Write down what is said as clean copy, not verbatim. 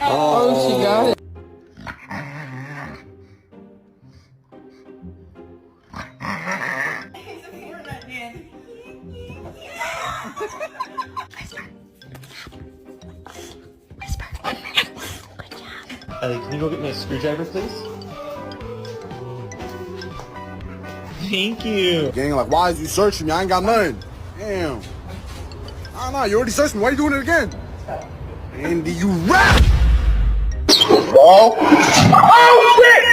Oh, she got it. Can you go get me a screwdriver, please? Thank you. Gang, like, why is you searching me? I ain't got nothing. Damn. Nah, you already searched me. Why you doing it again? Andy, you rap! Oh shit!